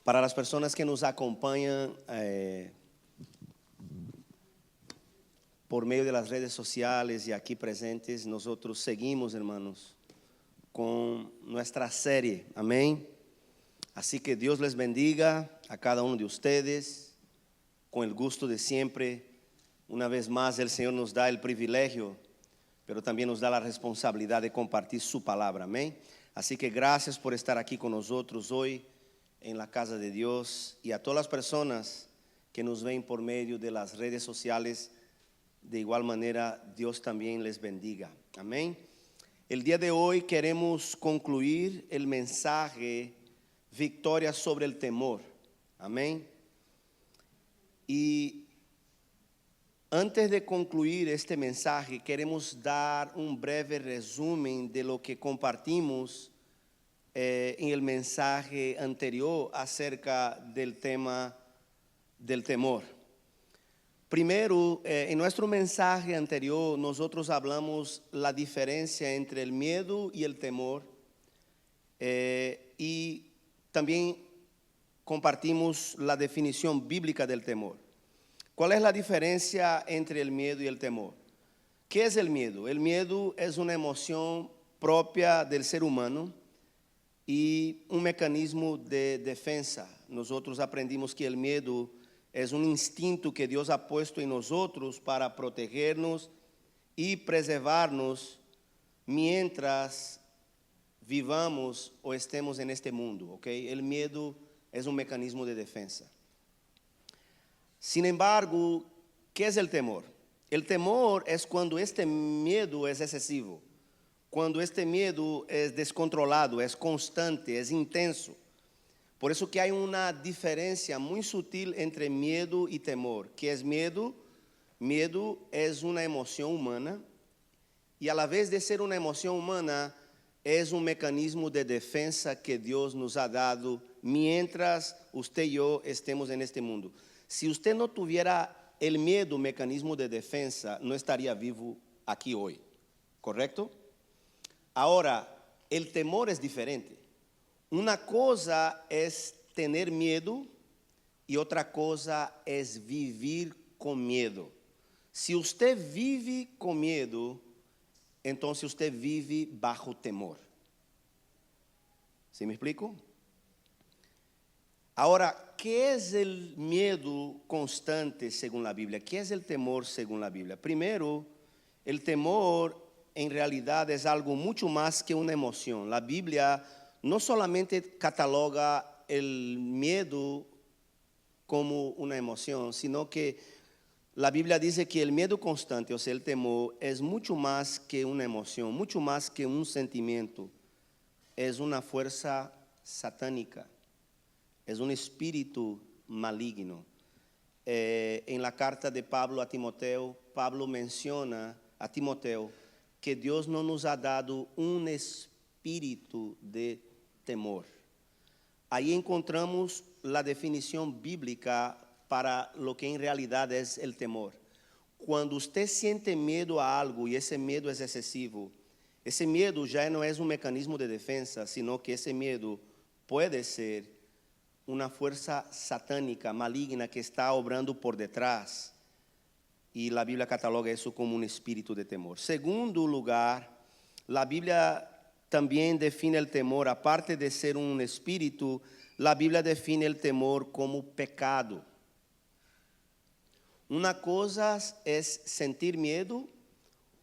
Para las personas que nos acompañan por medio de las redes sociales y aquí presentes, nosotros seguimos, hermanos, con nuestra serie. Amén. Así que Dios les bendiga a cada uno de ustedes, con el gusto de siempre. Una vez más, el Señor nos da el privilegio, pero también nos da la responsabilidad de compartir su palabra. Amén. Así que gracias por estar aquí con nosotros hoy en la casa de Dios, y a todas las personas que nos ven por medio de las redes sociales. De igual manera, Dios también les bendiga. Amén. El día de hoy queremos concluir el mensaje Victoria sobre el temor. Amén. Y antes de concluir este mensaje, queremos dar un breve resumen de lo que compartimos en el mensaje anterior acerca del tema del temor. Primero, en nuestro mensaje anterior, nosotros hablamos la diferencia entre el miedo y el temor, y también compartimos la definición bíblica del temor. ¿Cuál es la diferencia entre el miedo y el temor? ¿Qué es el miedo? El miedo es una emoción propia del ser humano y un mecanismo de defensa. Nosotros aprendimos que el miedo es un instinto que Dios ha puesto en nosotros para protegernos y preservarnos mientras vivamos o estemos en este mundo, ¿ok? El miedo es un mecanismo de defensa. Sin embargo, ¿qué es el temor? El temor es cuando este miedo es excesivo, cuando este miedo es descontrolado, es constante, es intenso. Por eso que hay una diferencia muy sutil entre miedo y temor. ¿Qué es miedo? Miedo es una emoción humana y a la vez de ser una emoción humana es un mecanismo de defensa que Dios nos ha dado mientras usted y yo estemos en este mundo. Si usted no tuviera el miedo, mecanismo de defensa, no estaría vivo aquí hoy, ¿correcto? Ahora, el temor es diferente. Una cosa es tener miedo y otra cosa es vivir con miedo. Si usted vive con miedo, entonces usted vive bajo temor. ¿Sí me explico? Ahora, ¿qué es el miedo constante según la Biblia? ¿Qué es el temor según la Biblia? Primero, el temor en realidad es algo mucho más que una emoción. La Biblia no solamente cataloga el miedo como una emoción, sino que la Biblia dice que el miedo constante, o sea, el temor, es mucho más que una emoción, mucho más que un sentimiento. Es una fuerza satánica, es un espíritu maligno. En la carta de Pablo a Timoteo, Pablo menciona a Timoteo que Dios no nos ha dado un espíritu de temor. Ahí encontramos la definición bíblica para lo que en realidad es el temor. Cuando usted siente miedo a algo y ese miedo es excesivo, ese miedo ya no es un mecanismo de defensa, sino que ese miedo puede ser una fuerza satánica, maligna, que está obrando por detrás. Y la Biblia cataloga eso como un espíritu de temor. Segundo lugar, la Biblia también define el temor, aparte de ser un espíritu, la Biblia define el temor como pecado. Una cosa es sentir miedo,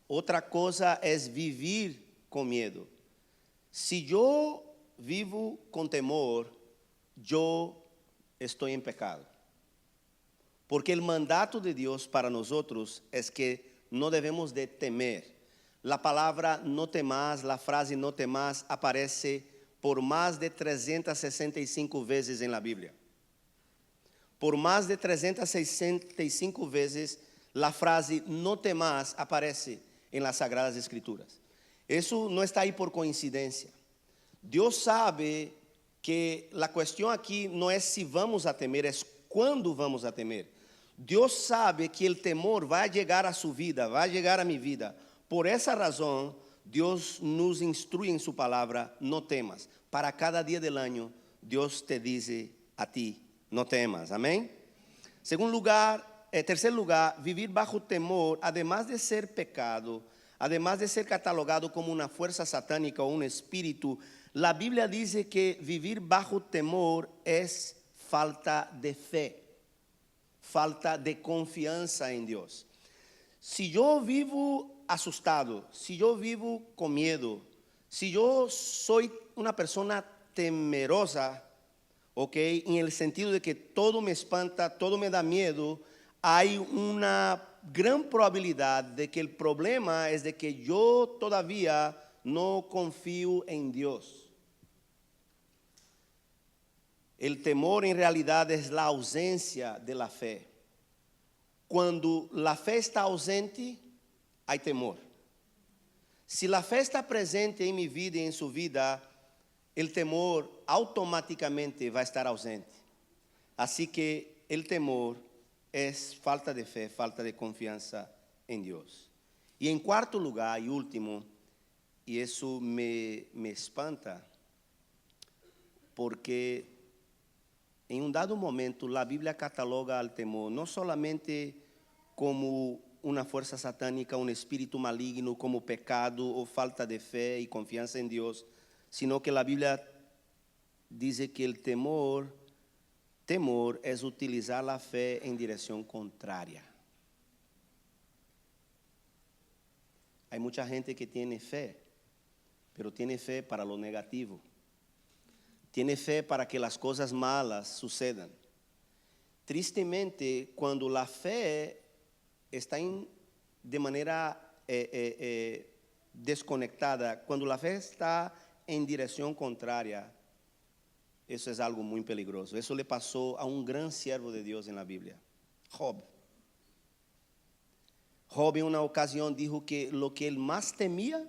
otra cosa es vivir con miedo. Si yo vivo con temor, yo estoy en pecado. Porque el mandato de Dios para nosotros es que no debemos de temer. La palabra no temas, la frase no temas aparece por más de 365 veces en la Biblia. Por más de 365 veces la frase no temas aparece en las Sagradas Escrituras. Eso no está ahí por coincidencia. Dios sabe que la cuestión aquí no es si vamos a temer, es cuándo vamos a temer. Dios sabe que el temor va a llegar a su vida, va a llegar a mi vida. Por esa razón, Dios nos instruye en su palabra, no temas. Para cada día del año, Dios te dice, a ti, no temas, amén. Tercer lugar, vivir bajo temor, además de ser pecado, además de ser catalogado como una fuerza satánica o un espíritu, la Biblia dice que vivir bajo temor es falta de fe, falta de confianza en Dios. Si yo vivo asustado, si yo vivo con miedo, si yo soy una persona temerosa, ¿ok? En el sentido de que todo me espanta, todo me da miedo, hay una gran probabilidad de que el problema es de que yo todavía no confío en Dios. El temor en realidad es la ausencia de la fe. Cuando la fe está ausente, hay temor. Si la fe está presente en mi vida y en su vida, el temor automáticamente va a estar ausente. Así que el temor es falta de fe, falta de confianza en Dios. Y en cuarto lugar y último, y eso me espanta, porque en un dado momento la Biblia cataloga al temor no solamente como una fuerza satánica, un espíritu maligno, como pecado o falta de fe y confianza en Dios, sino que la Biblia dice que el temor es utilizar la fe en dirección contraria. Hay mucha gente que tiene fe, pero tiene fe para lo negativo. Tiene fe para que las cosas malas sucedan. Tristemente, cuando la fe está de manera desconectada, cuando la fe está en dirección contraria, eso es algo muy peligroso. Eso le pasó a un gran siervo de Dios en la Biblia, Job. Job en una ocasión dijo que lo que él más temía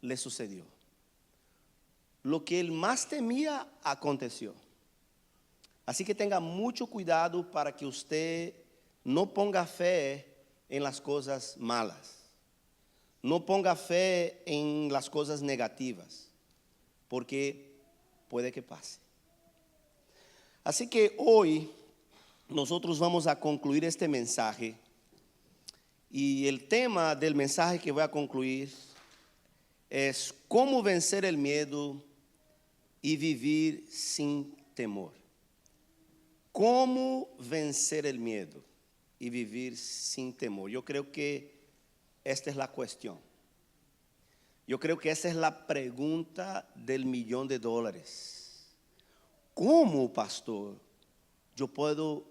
le sucedió. Lo que él más temía aconteció. Así que tenga mucho cuidado para que usted no ponga fe en las cosas malas. No ponga fe en las cosas negativas, porque puede que pase. Así que hoy nosotros vamos a concluir este mensaje. Y el tema del mensaje que voy a concluir es cómo vencer el miedo y vivir sin temor. ¿Cómo vencer el miedo y vivir sin temor? Yo creo que esta es la cuestión. Yo creo que esa es la pregunta del $1,000,000. ¿Cómo, pastor, yo puedo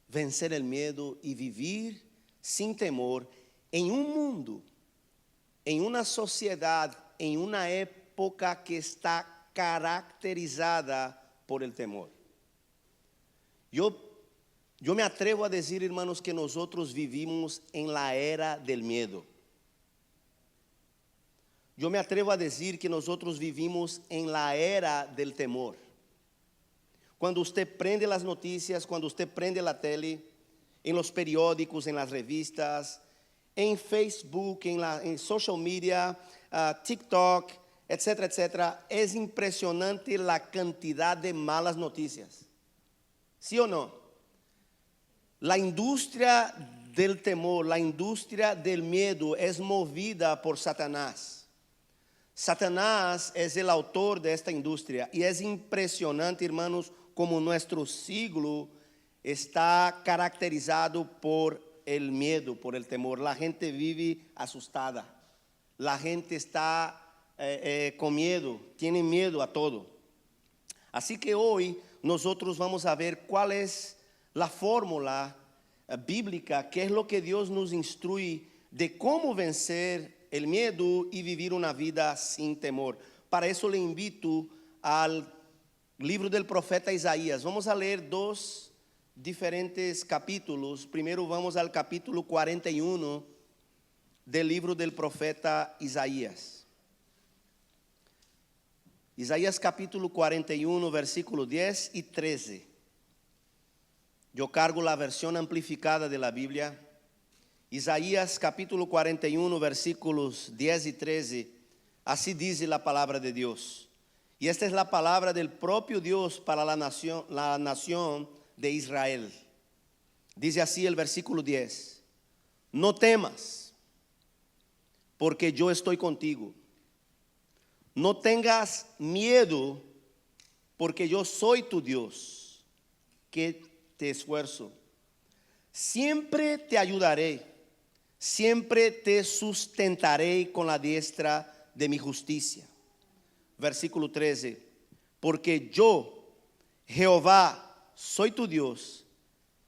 vencer el miedo y vivir sin temor en un mundo, en una sociedad, en una época que está caracterizada por el temor? Yo me atrevo a decir, hermanos, que nosotros vivimos en la era del miedo. Yo me atrevo a decir que nosotros vivimos en la era del temor. Cuando usted prende las noticias, cuando usted prende la tele, en los periódicos, en las revistas, en Facebook, en social media, TikTok, etcétera, etcétera, es impresionante la cantidad de malas noticias. ¿Sí o no? La industria del temor, la industria del miedo es movida por Satanás. Satanás es el autor de esta industria y es impresionante, hermanos, como nuestro siglo está caracterizado por el miedo, por el temor. La gente vive asustada, la gente está con miedo, tiene miedo a todo. Así que hoy nosotros vamos a ver cuál es la fórmula bíblica, qué es lo que Dios nos instruye de cómo vencer el miedo y vivir una vida sin temor. Para eso le invito al libro del profeta Isaías. Vamos a leer dos diferentes capítulos. Primero vamos al capítulo 41 del libro del profeta Isaías. Isaías capítulo 41, versículo 10 y 13. Yo cargo la versión amplificada de la Biblia. Isaías capítulo 41, versículos 10 y 13. Así dice la palabra de Dios. Y esta es la palabra del propio Dios para la nación de Israel. Dice así el versículo 10. No temas, porque yo estoy contigo. No tengas miedo, porque yo soy tu Dios, que te esfuerzo. Siempre te ayudaré, siempre te sustentaré con la diestra de mi justicia. Versículo 13. Porque yo, Jehová, soy tu Dios,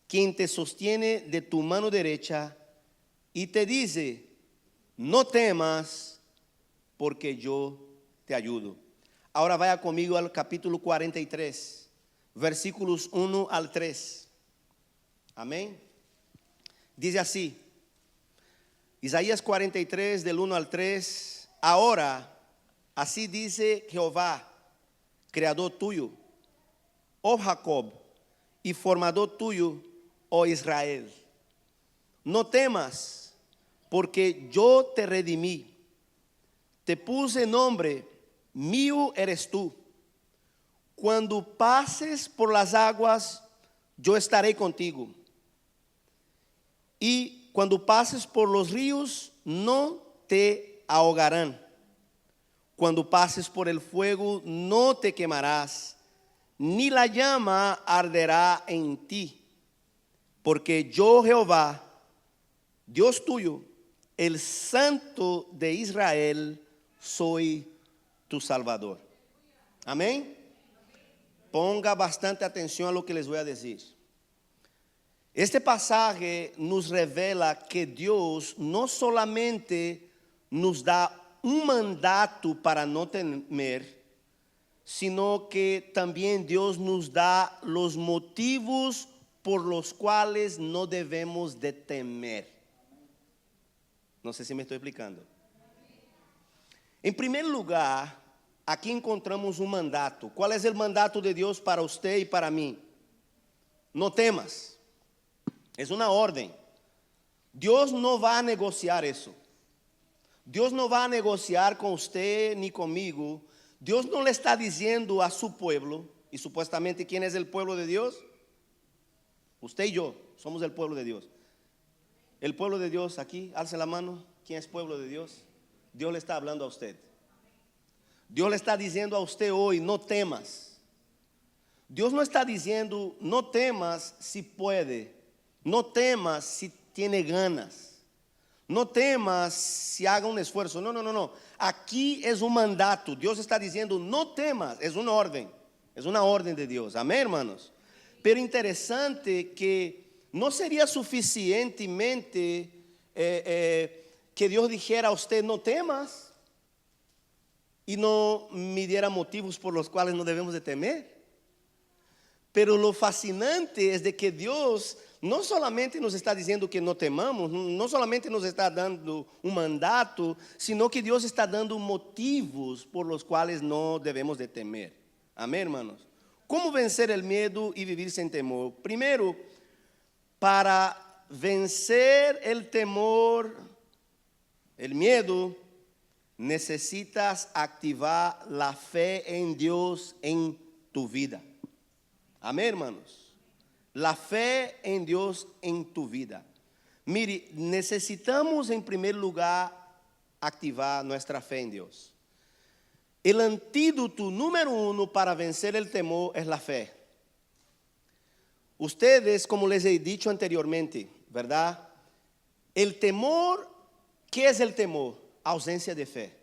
quien te sostiene de tu mano derecha y te dice, no temas, porque yo te ayudo. Ahora vaya conmigo al capítulo 43, versículos 1 al 3. Amén. Dice así, Isaías 43 del 1 al 3. Ahora, así dice Jehová, creador tuyo, oh Jacob, y formador tuyo, oh Israel. No temas, porque yo te redimí. Te puse nombre, mío eres tú. Cuando pases por las aguas, yo estaré contigo. Y cuando pases por los ríos, no te ahogarán. Cuando pases por el fuego, no te quemarás, ni la llama arderá en ti. Porque yo, Jehová, Dios tuyo, el Santo de Israel, soy tu Salvador. Amén. Ponga bastante atención a lo que les voy a decir. Este pasaje nos revela que Dios no solamente nos da un mandato para no temer, sino que también Dios nos da los motivos por los cuales no debemos de temer. No sé si me estoy explicando. En primer lugar, aquí encontramos un mandato. ¿Cuál es el mandato de Dios para usted y para mí? No temas. Es una orden. Dios no va a negociar eso. Dios no va a negociar con usted ni conmigo. Dios no le está diciendo a su pueblo, y supuestamente ¿quién es el pueblo de Dios? Usted y yo somos el pueblo de Dios. El pueblo de Dios aquí, alce la mano. ¿Quién es pueblo de Dios? Dios le está hablando a usted. Dios le está diciendo a usted hoy, no temas. Dios no está diciendo, no temas si puede. No temas si tiene ganas. No temas si haga un esfuerzo. No, no, no, no. Aquí es un mandato. Dios está diciendo, no temas. Es una orden. Es una orden de Dios. Amén, hermanos. Pero interesante que no sería suficientemente que Dios dijera a usted, no temas, y no me diera motivos por los cuales no debemos de temer. Pero lo fascinante es de que Dios no solamente nos está diciendo que no temamos, no solamente nos está dando un mandato, sino que Dios está dando motivos por los cuales no debemos de temer. Amén, hermanos. ¿Cómo vencer el miedo y vivir sin temor? Primero, para vencer el temor, el miedo, necesitas activar la fe en Dios en tu vida. Amén, hermanos. La fe en Dios en tu vida. Mire, necesitamos en primer lugar activar nuestra fe en Dios. El antídoto número 1 para vencer el temor es la fe. Ustedes, como les he dicho anteriormente, ¿verdad? El temor, ¿qué es el temor? Ausencia de fe.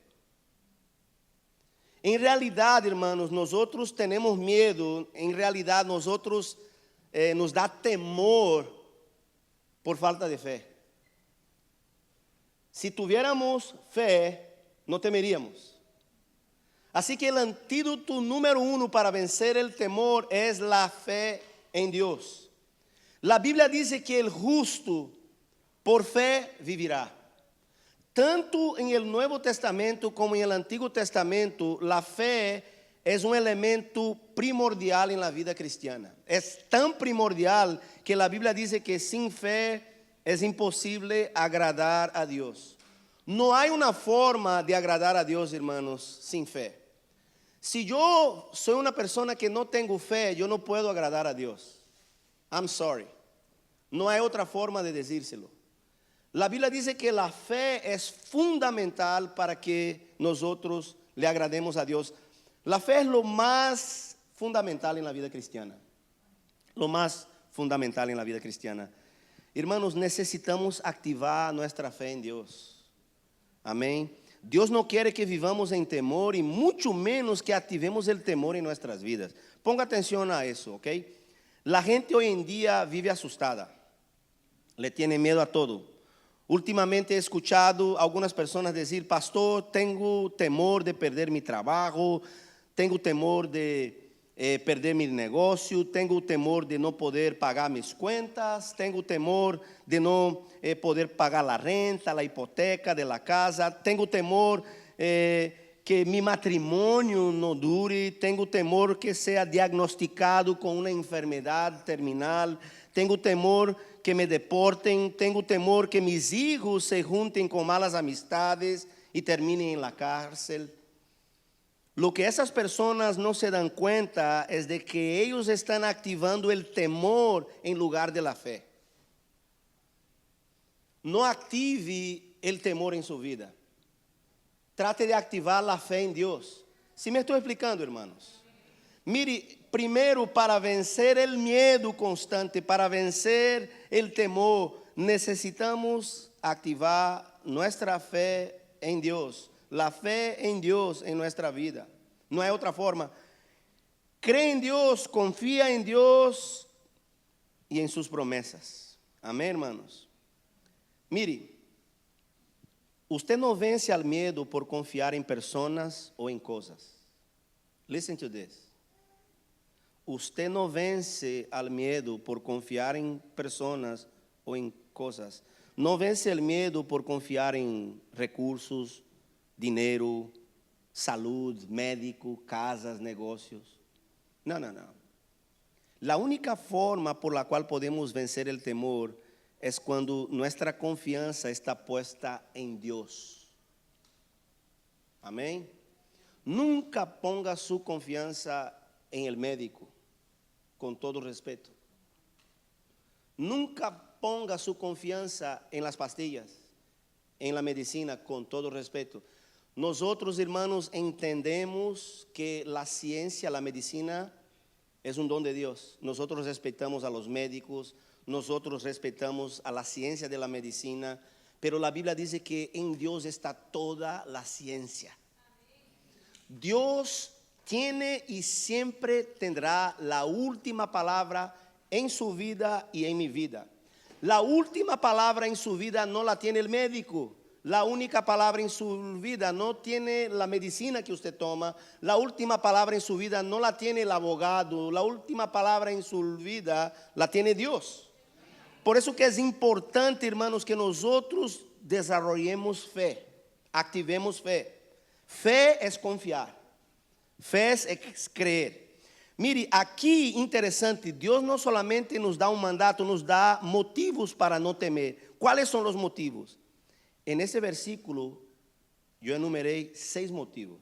En realidad, hermanos, nosotros tenemos miedo, en realidad nosotros nos da temor por falta de fe. Si tuviéramos fe, no temeríamos. Así que el antídoto número 1 para vencer el temor es la fe en Dios. La Biblia dice que el justo por fe vivirá. Tanto en el Nuevo Testamento como en el Antiguo Testamento, la fe es un elemento primordial en la vida cristiana. Es tan primordial que la Biblia dice que sin fe es imposible agradar a Dios. No hay una forma de agradar a Dios, hermanos, sin fe. Si yo soy una persona que no tengo fe, yo no puedo agradar a Dios. I'm sorry. No hay otra forma de decírselo. La Biblia dice que la fe es fundamental para que nosotros le agrademos a Dios. La fe es lo más fundamental en la vida cristiana. Lo más fundamental en la vida cristiana. Hermanos, necesitamos activar nuestra fe en Dios. Amén. Dios no quiere que vivamos en temor y mucho menos que activemos el temor en nuestras vidas. Ponga atención a eso, ¿ok? La gente hoy en día vive asustada. Le tiene miedo a todo. Últimamente he escuchado a algunas personas decir: pastor, tengo temor de perder mi trabajo, tengo temor de perder mi negocio, tengo temor de no poder pagar mis cuentas, tengo temor de no poder pagar la renta, la hipoteca de la casa, tengo temor que mi matrimonio no dure, tengo temor que sea diagnosticado con una enfermedad terminal, tengo temor que me deporten, tengo temor que mis hijos se junten con malas amistades y terminen en la cárcel. Lo que esas personas no se dan cuenta es de que ellos están activando el temor en lugar de la fe. No active el temor en su vida. Trate de activar la fe en Dios. ¿Sí me estoy explicando, hermanos? Mire, primero, para vencer el miedo constante, para vencer el temor, necesitamos activar nuestra fe en Dios. La fe en Dios en nuestra vida. No hay otra forma. Cree en Dios, confía en Dios y en sus promesas. Amén, hermanos. Mire, usted no vence al miedo por confiar en personas o en cosas. Listen to this. Usted no vence al miedo por confiar en personas o en cosas. No vence el miedo por confiar en recursos, dinero, salud, médico, casas, negocios. No. La única forma por la cual podemos vencer el temor es cuando nuestra confianza está puesta en Dios. Amén. Nunca ponga su confianza en el médico, con todo respeto. Nunca ponga su confianza en las pastillas, en la medicina, con todo respeto. Nosotros, hermanos, entendemos que la ciencia, la medicina, es un don de Dios. Nosotros respetamos a los médicos, nosotros respetamos a la ciencia de la medicina, pero la Biblia dice que en Dios está toda la ciencia. Dios tiene y siempre tendrá la última palabra en su vida y en mi vida. La última palabra en su vida no la tiene el médico. La única palabra en su vida no tiene la medicina que usted toma. La última palabra en su vida no la tiene el abogado. La última palabra en su vida la tiene Dios. Por eso que es importante, hermanos, que nosotros desarrollemos fe, activemos fe. Fe es confiar. Fe es creer. Mire, aquí interesante, Dios no solamente nos da un mandato, nos da motivos para no temer. ¿Cuáles son los motivos? En ese versículo yo enumeré 6 motivos.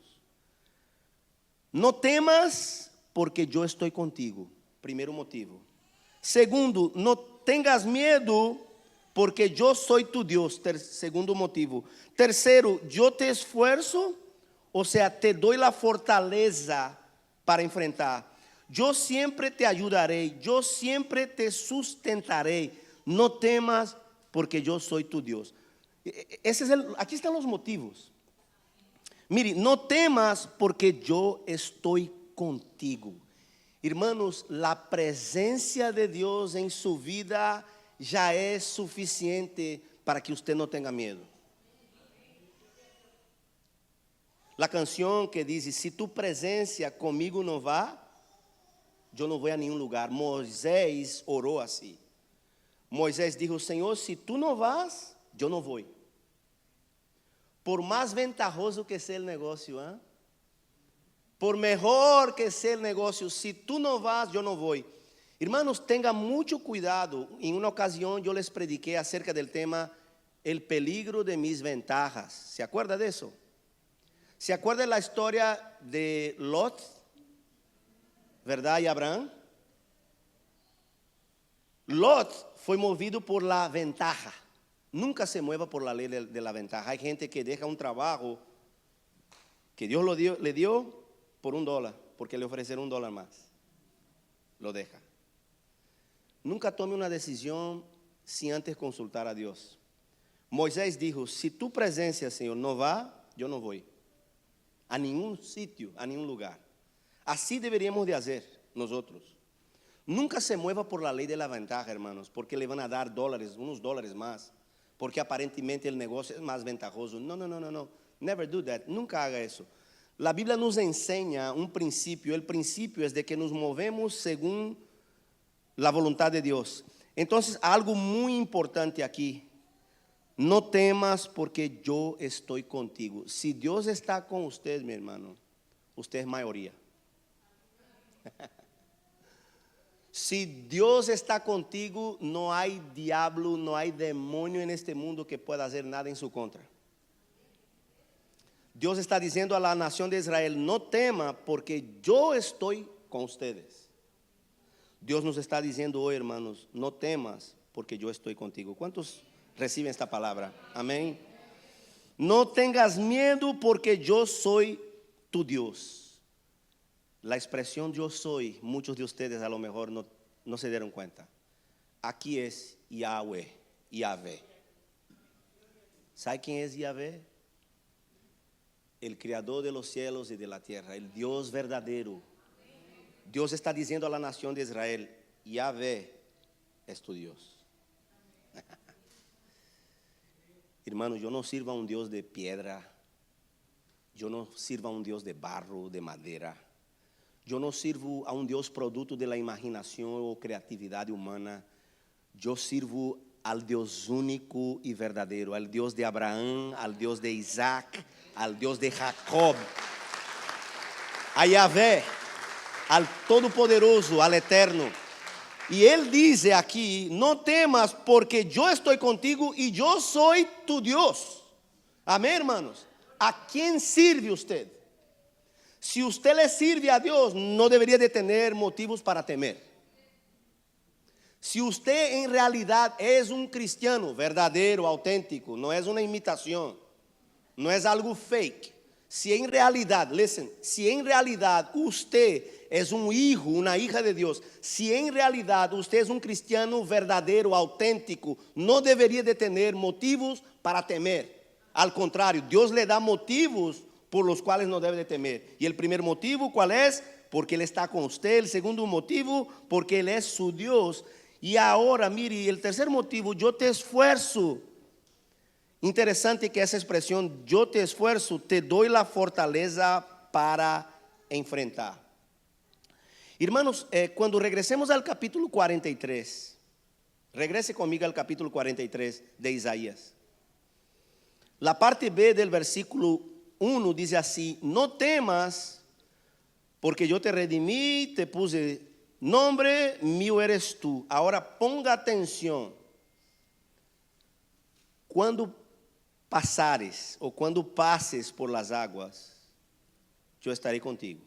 No temas porque yo estoy contigo. Primer motivo. Segundo, no tengas miedo porque yo soy tu Dios. Segundo motivo. Tercero, yo te esfuerzo, o sea, te doy la fortaleza para enfrentar. Yo siempre te ayudaré, yo siempre te sustentaré. No temas porque yo soy tu Dios. Aquí están los motivos. Mire, no temas porque yo estoy contigo. Hermanos, la presencia de Dios en su vida ya es suficiente para que usted no tenga miedo. La canción que dice: si tu presencia conmigo no va, yo no voy a ningún lugar. Moisés oró así. Moisés dijo: Señor, si tú no vas, yo no voy. Por más ventajoso que sea el negocio, por mejor que sea el negocio, si tú no vas, yo no voy. Hermanos, tengan mucho cuidado. En una ocasión yo les prediqué acerca del tema el peligro de mis ventajas. ¿Se acuerda de eso? ¿Se acuerda la historia de Lot, verdad, y Abraham? Lot fue movido por la ventaja. Nunca se mueva por la ley de la ventaja. Hay gente que deja un trabajo que Dios le dio por $1, porque le ofrecieron $1 más. Lo deja. Nunca tome una decisión sin antes consultar a Dios. Moisés dijo, si tu presencia, Señor, no va, yo no voy a ningún sitio, a ningún lugar. Así deberíamos de hacer nosotros. Nunca se mueva por la ley de la ventaja, hermanos, porque le van a dar unos dólares más, porque aparentemente el negocio es más ventajoso. No. Never do that. Nunca haga eso. La Biblia nos enseña un principio. El principio es de que nos movemos según la voluntad de Dios. Entonces, algo muy importante aquí. No temas porque yo estoy contigo. Si Dios está con usted, mi hermano, usted es mayoría. Si Dios está contigo, no hay diablo, no hay demonio en este mundo que pueda hacer nada en su contra. Dios está diciendo a la nación de Israel, no tema porque yo estoy con ustedes. Dios nos está diciendo hoy, hermanos, no temas porque yo estoy contigo. ¿Cuántos reciben esta palabra? Amén. No tengas miedo porque yo soy tu Dios. La expresión yo soy, muchos de ustedes a lo mejor no se dieron cuenta. Aquí es Yahweh, Yahvé. ¿Sabe quién es Yahvé? El creador de los cielos y de la tierra, el Dios verdadero. Dios está diciendo a la nación de Israel, Yahvé es tu Dios. Hermano, yo no sirvo a un Dios de piedra. Yo no sirvo a un Dios de barro, de madera. Yo no sirvo a un Dios producto de la imaginación o creatividad humana. Yo sirvo al Dios único y verdadero, al Dios de Abraham, al Dios de Isaac, al Dios de Jacob, a Yahvé, al Todopoderoso, al Eterno. Y Él dice aquí, no temas porque yo estoy contigo y yo soy tu Dios. Amén, hermanos. ¿A quién sirve usted? Si usted le sirve a Dios, no debería de tener motivos para temer. Si usted en realidad es un cristiano verdadero, auténtico, no es una imitación, no es algo fake. Si en realidad, listen, si en realidad usted es un hijo, una hija de Dios, si en realidad usted es un cristiano verdadero, auténtico, no debería de tener motivos para temer. Al contrario, Dios le da motivos por los cuales no debe de temer. Y el primer motivo, ¿cuál es? Porque Él está con usted. El segundo motivo, porque Él es su Dios. Y ahora, mire, el tercer motivo, yo te esfuerzo. Interesante que esa expresión, yo te esfuerzo, te doy la fortaleza para enfrentar. Hermanos, cuando regresemos al capítulo 43, regrese conmigo al capítulo 43 de Isaías. La parte B del versículo 1 dice así, no temas porque yo te redimí, te puse nombre, mío eres tú. Ahora ponga atención. Cuando pasares o cuando pases por las aguas, yo estaré contigo.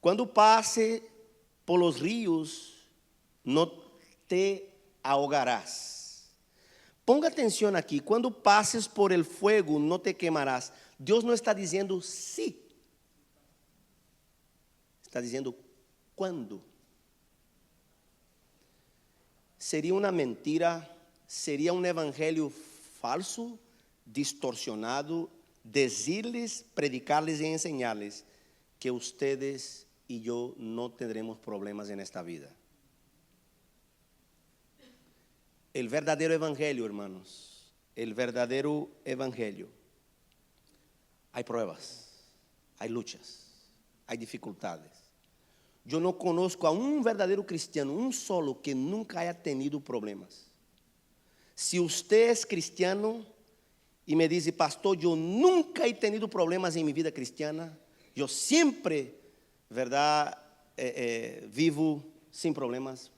Cuando pase por los ríos, no te ahogarás. Ponga atención aquí, cuando pases por el fuego, no te quemarás. Dios no está diciendo sí. Está diciendo cuándo. Sería una mentira, sería un evangelio falso, distorsionado, decirles, predicarles y enseñarles que ustedes y yo no tendremos problemas en esta vida. El verdadero evangelio, hermanos, el verdadero evangelio, hay pruebas, hay luchas, hay dificultades. Yo no conozco a un verdadero cristiano, un solo, que nunca haya tenido problemas. Si usted es cristiano y me dice, pastor, yo nunca he tenido problemas en mi vida cristiana, yo siempre, ¿verdad? Vivo sin problemas,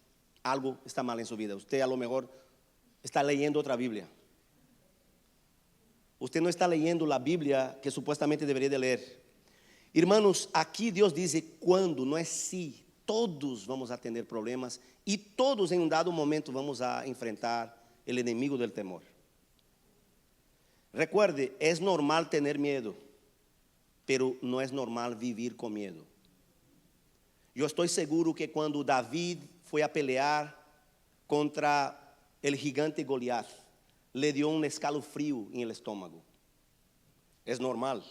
algo está mal en su vida. Usted a lo mejor está leyendo otra Biblia. Usted no está leyendo la Biblia que supuestamente debería de leer. Hermanos, aquí Dios dice cuando, no es si. Todos vamos a tener problemas y todos en un dado momento vamos a enfrentar el enemigo del temor. Recuerde, es normal tener miedo, pero no es normal vivir con miedo. Yo estoy seguro que cuando David fue a pelear contra el gigante Goliat, le dio un escalofrío en el estómago. Es normal.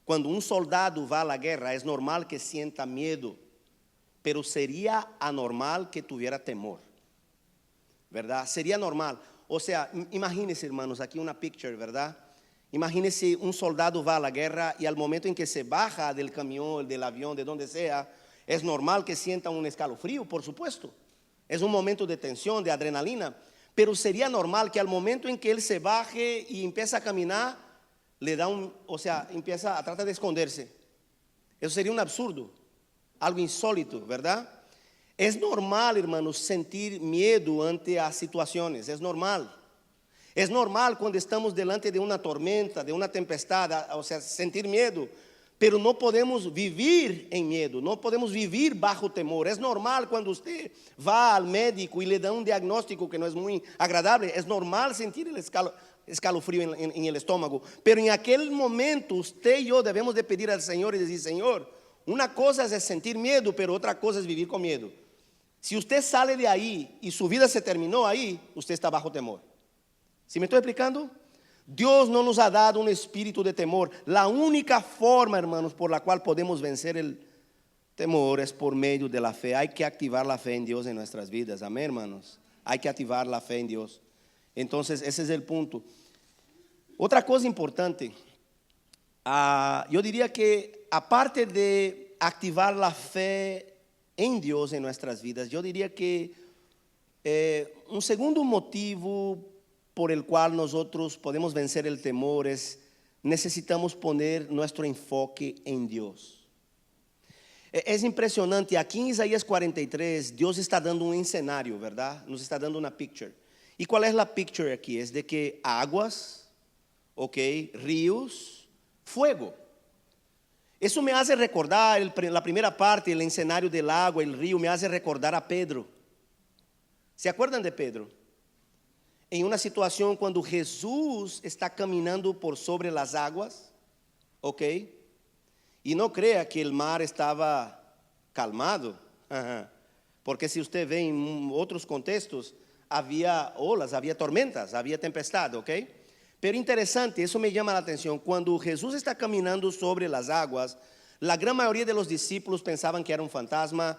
Cuando un soldado va a la guerra, es normal que sienta miedo, pero sería anormal que tuviera temor, ¿verdad? Sería normal. O sea, imagínense, hermanos, aquí una picture, ¿verdad? Imagínense un soldado va a la guerra y al momento en que se baja del camión, del avión, de donde sea, es normal que sienta un escalofrío, por supuesto. Es un momento de tensión, de adrenalina. Pero sería normal que al momento en que él se baje y empieza a caminar, le da empieza a tratar de esconderse. Eso sería un absurdo, algo insólito, ¿verdad? Es normal, hermanos, sentir miedo ante las situaciones, es normal. Es normal cuando estamos delante de una tormenta, de una tempestad, sentir miedo. Pero no podemos vivir en miedo, no podemos vivir bajo temor. Es normal cuando usted va al médico y le da un diagnóstico que no es muy agradable. Es normal sentir el escalofrío en el estómago. Pero en aquel momento usted y yo debemos de pedir al Señor y decir: Señor, una cosa es sentir miedo, pero otra cosa es vivir con miedo. Si usted sale de ahí y su vida se terminó ahí, usted está bajo temor. ¿Sí me estoy explicando? Dios no nos ha dado un espíritu de temor. La única forma, hermanos, por la cual podemos vencer el temor es por medio de la fe. Hay que activar la fe en Dios en nuestras vidas. Amén, hermanos. Hay que activar la fe en Dios. Entonces, ese es el punto. Otra cosa importante, yo diría que aparte de activar la fe en Dios en nuestras vidas, yo diría que un segundo motivo por el cual nosotros podemos vencer el temor es necesitamos poner nuestro enfoque en Dios. Es impresionante, aquí en Isaías 43 Dios está dando un escenario, ¿verdad? Nos está dando una picture. ¿Y cuál es la picture aquí? Es de que aguas, ríos, fuego. Eso me hace recordar, la primera parte, el escenario del agua, el río, me hace recordar a Pedro. ¿Se acuerdan de Pedro? En una situación cuando Jesús está caminando por sobre las aguas, y no crea que el mar estaba calmado, porque si usted ve en otros contextos, había olas, había tormentas, había tempestad, Pero interesante, eso me llama la atención, cuando Jesús está caminando sobre las aguas, la gran mayoría de los discípulos pensaban que era un fantasma.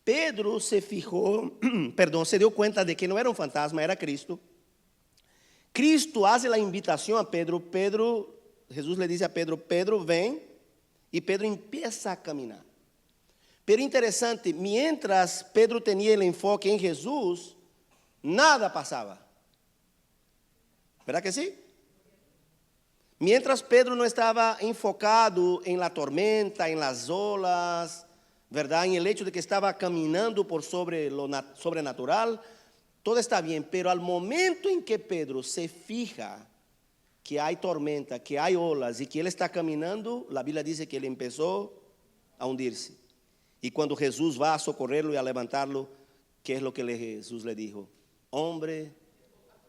Pedro se dio cuenta de que no era un fantasma, era Cristo. Cristo hace la invitación a Pedro. Jesús le dice a Pedro: Pedro, ven. Y Pedro empieza a caminar. Pero interesante, mientras Pedro tenía el enfoque en Jesús, nada pasaba. ¿Verdad que sí? Mientras Pedro no estaba enfocado en la tormenta, en las olas, ¿verdad? En el hecho de que estaba caminando por sobre lo sobrenatural, todo está bien, pero al momento en que Pedro se fija que hay tormenta, que hay olas y que él está caminando, la Biblia dice que él empezó a hundirse. Y cuando Jesús va a socorrerlo y a levantarlo, ¿qué es lo que Jesús le dijo? Hombre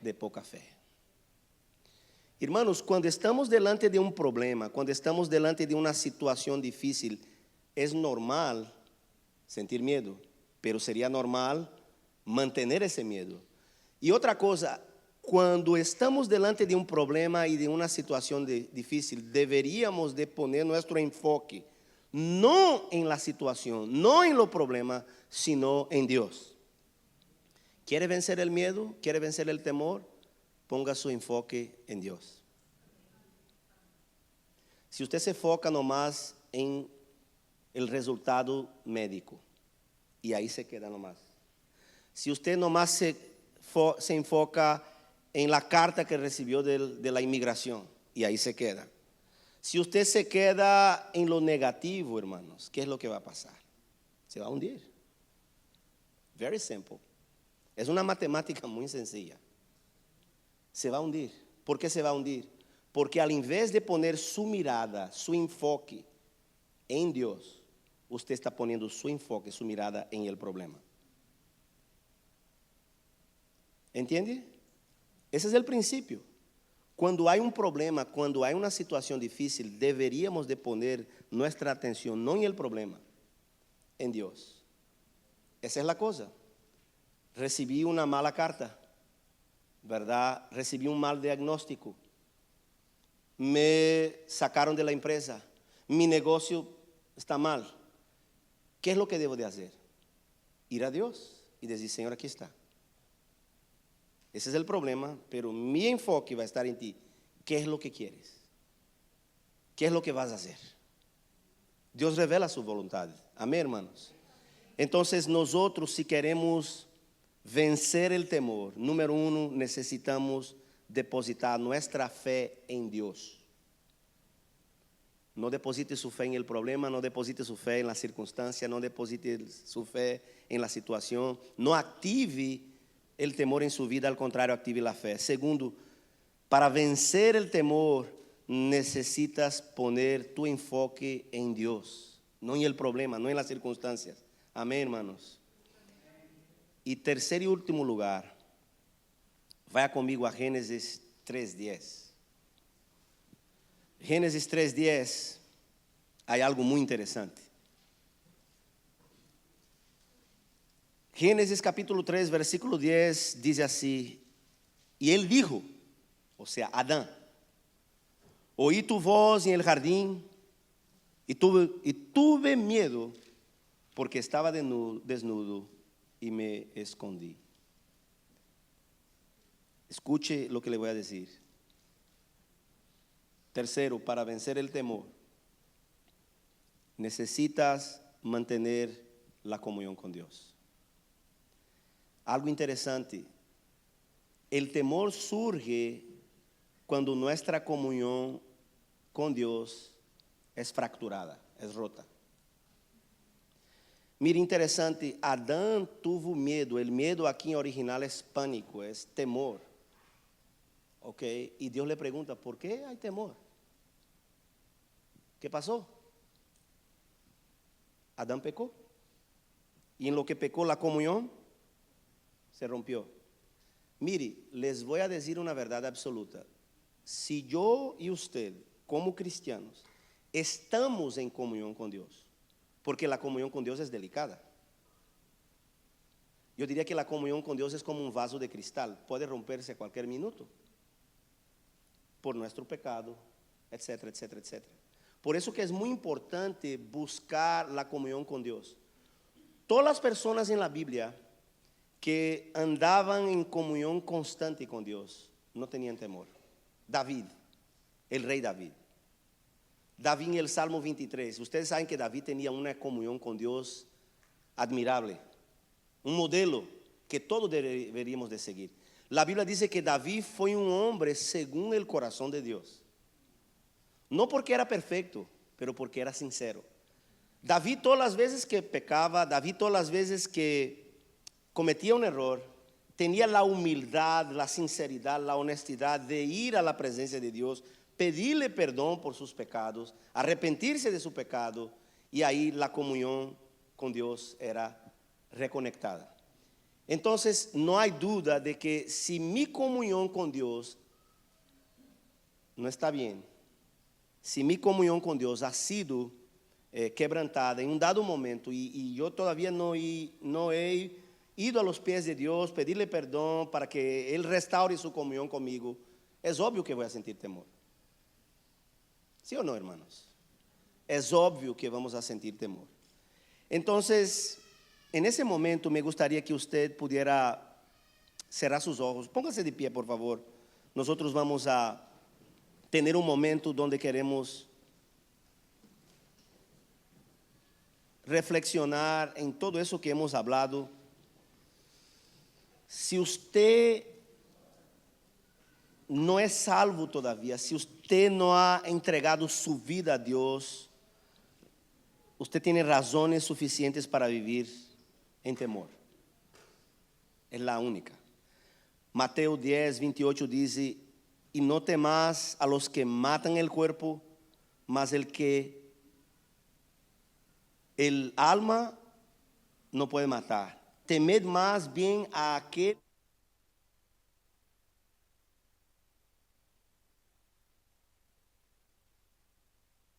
de poca fe. Hermanos, cuando estamos delante de un problema, cuando estamos delante de una situación difícil, es normal sentir miedo, pero sería normal mantener ese miedo. Y otra cosa, cuando estamos delante de un problema y de una situación difícil, deberíamos de poner nuestro enfoque no en la situación, no en los problemas, sino en Dios. ¿Quiere vencer el miedo? ¿Quiere vencer el temor? Ponga su enfoque en Dios. Si usted se enfoca nomás en el resultado médico, y ahí se queda nomás. Si usted nomás se enfoca en la carta que recibió de la inmigración, y ahí se queda. Si usted se queda en lo negativo, hermanos, ¿qué es lo que va a pasar? Se va a hundir. Very simple. Es una matemática muy sencilla. Se va a hundir. ¿Por qué se va a hundir? Porque al invés de poner su mirada, su enfoque en Dios, usted está poniendo su enfoque, su mirada en el problema. ¿Entiende? Ese es el principio. Cuando hay un problema, cuando hay una situación difícil, deberíamos de poner nuestra atención no en el problema, en Dios. Esa es la cosa. Recibí una mala carta, ¿verdad? Recibí un mal diagnóstico. Me sacaron de la empresa. Mi negocio está mal. ¿Qué es lo que debo de hacer? Ir a Dios y decir, Señor, aquí está. Ese es el problema, pero mi enfoque va a estar en ti. ¿Qué es lo que quieres? ¿Qué es lo que vas a hacer? Dios revela su voluntad. Amén, hermanos. Entonces nosotros, si queremos vencer el temor, número uno, necesitamos depositar nuestra fe en Dios. No deposite su fe en el problema, no deposite su fe en la circunstancia, no deposite su fe en la situación. No active el temor en su vida, al contrario, active la fe. Segundo, para vencer el temor, necesitas poner tu enfoque en Dios, no en el problema, no en las circunstancias. Amén, hermanos. Y tercer y último lugar, vaya conmigo a Génesis 3:10. Génesis 3:10, hay algo muy interesante. Génesis capítulo 3, versículo 10, dice así: y él dijo, o sea, Adán, oí tu voz en el jardín y tuve miedo porque estaba desnudo y me escondí. Escuche lo que le voy a decir. Tercero, para vencer el temor, necesitas mantener la comunión con Dios. Algo interesante, el temor surge cuando nuestra comunión con Dios es fracturada, es rota. Mira, interesante, Adán tuvo miedo. El miedo aquí en original es pánico, es temor. ¿Ok? Y Dios le pregunta, ¿por qué hay temor? ¿Qué pasó? Adán pecó. Y en lo que pecó, la comunión se rompió. Mire, les voy a decir una verdad absoluta. Si yo y usted, como cristianos, estamos en comunión con Dios, porque la comunión con Dios es delicada. Yo diría que la comunión con Dios es como un vaso de cristal, puede romperse a cualquier minuto, por nuestro pecado, etcétera, etcétera, etcétera. Por eso que es muy importante buscar la comunión con Dios. Todas las personas en la Biblia que andaban en comunión constante con Dios no tenían temor. David, el rey David. David en el Salmo 23, ustedes saben que David tenía una comunión con Dios admirable, un modelo que todos deberíamos de seguir. La Biblia dice que David fue un hombre según el corazón de Dios. No porque era perfecto, pero porque era sincero. David todas las veces que pecaba, David todas las veces que cometía un error, tenía la humildad, la sinceridad, la honestidad de ir a la presencia de Dios, pedirle perdón por sus pecados, arrepentirse de su pecado, y ahí la comunión con Dios era reconectada. Entonces no hay duda de que si mi comunión con Dios no está bien, si mi comunión con Dios ha sido quebrantada en un dado momento y yo todavía no he ido a los pies de Dios, pedirle perdón para que Él restaure su comunión conmigo, es obvio que voy a sentir temor. ¿Sí o no, hermanos? Es obvio que vamos a sentir temor. Entonces, en ese momento me gustaría que usted pudiera cerrar sus ojos. Póngase de pie, por favor. Nosotros vamos a tener un momento donde queremos reflexionar en todo eso que hemos hablado. Si usted no es salvo todavía, si usted no ha entregado su vida a Dios, usted tiene razones suficientes para vivir en temor. Es la única. Mateo 10, 28 dice: y no temas a los que matan el cuerpo, mas el que el alma no puede matar. Temed más bien a aquel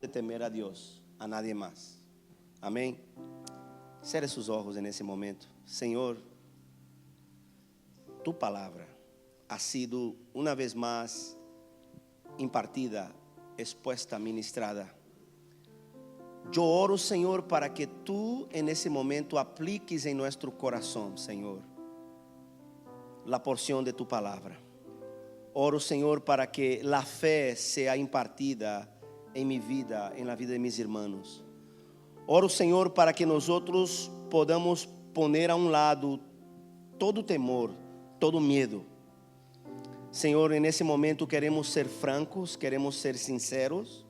de temer a Dios, a nadie más. Amén. Cierre sus ojos en ese momento. Señor, tu palabra ha sido una vez más impartida, expuesta, ministrada. Yo oro, Señor, para que tú en ese momento apliques en nuestro corazón, Señor, la porción de tu palabra. Oro, Señor, para que la fe sea impartida en mi vida, en la vida de mis hermanos. Oro, Señor, para que nosotros podamos poner a un lado todo temor, todo miedo. Señor, en ese momento queremos ser francos, queremos ser sinceros.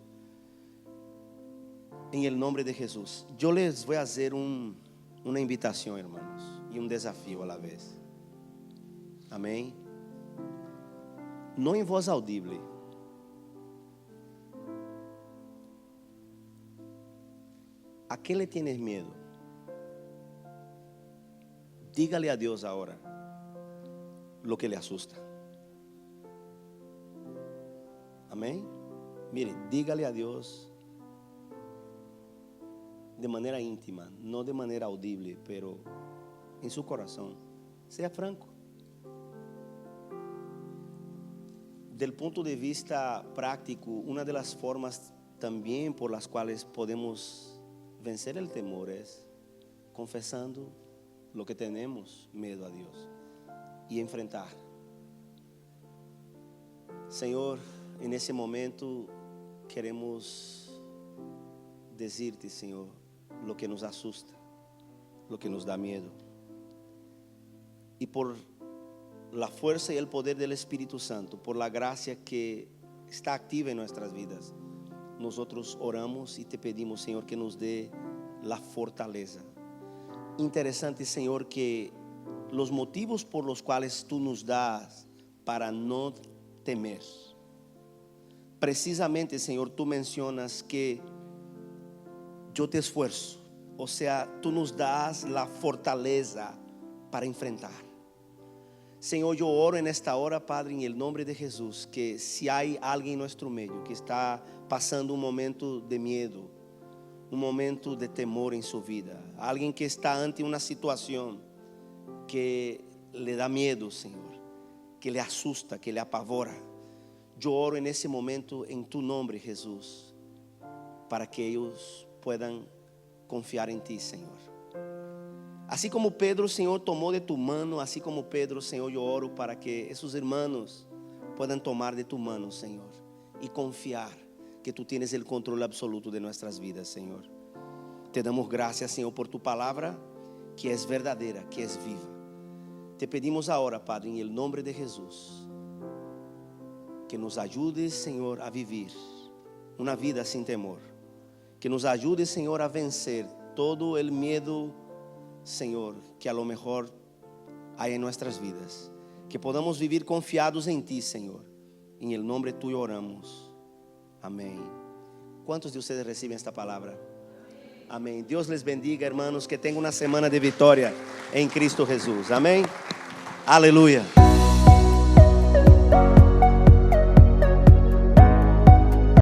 En el nombre de Jesús. Yo les voy a hacer una invitación, hermanos, y un desafío a la vez. Amén. No en voz audible. ¿A qué le tienes miedo? Dígale a Dios ahora lo que le asusta. Amén. Mire, dígale a Dios de manera íntima, no de manera audible, pero en su corazón. Sea franco. Del punto de vista práctico, una de las formas también por las cuales podemos vencer el temor es confesando lo que tenemos miedo a Dios y enfrentar. Señor, en ese momento queremos decirte, Señor, lo que nos asusta, lo que nos da miedo. Y por la fuerza y el poder del Espíritu Santo, por la gracia que está activa en nuestras vidas, nosotros oramos y te pedimos, Señor, que nos dé la fortaleza. Interesante, Señor, que los motivos por los cuales tú nos das para no temer, precisamente, Señor, tú mencionas que yo te esfuerzo, o sea, tú nos das la fortaleza para enfrentar. Señor, yo oro en esta hora, Padre, en el nombre de Jesús, que si hay alguien en nuestro medio que está pasando un momento de miedo, un momento de temor en su vida, alguien que está ante una situación que le da miedo, Señor, que le asusta, que le apavora, yo oro en ese momento en tu nombre, Jesús, para que ellos puedan confiar en ti, Señor. Así como Pedro, Señor, tomó de tu mano, así como Pedro, Señor, yo oro para que esos hermanos puedan tomar de tu mano, Señor, y confiar que tú tienes el control absoluto de nuestras vidas, Señor. Te damos gracias, Señor, por tu palabra, que es verdadera, que es viva. Te pedimos ahora, Padre, en el nombre de Jesús, que nos ayudes, Señor, a vivir una vida sin temor. Que nos ayude, Señor, a vencer todo el miedo, Señor, que a lo mejor hay en nuestras vidas. Que podamos vivir confiados en ti, Señor. En el nombre tuyo oramos. Amén. ¿Cuántos de ustedes reciben esta palabra? Amén. Dios les bendiga, hermanos. Que tengan una semana de victoria en Cristo Jesús. Amén. Aleluya.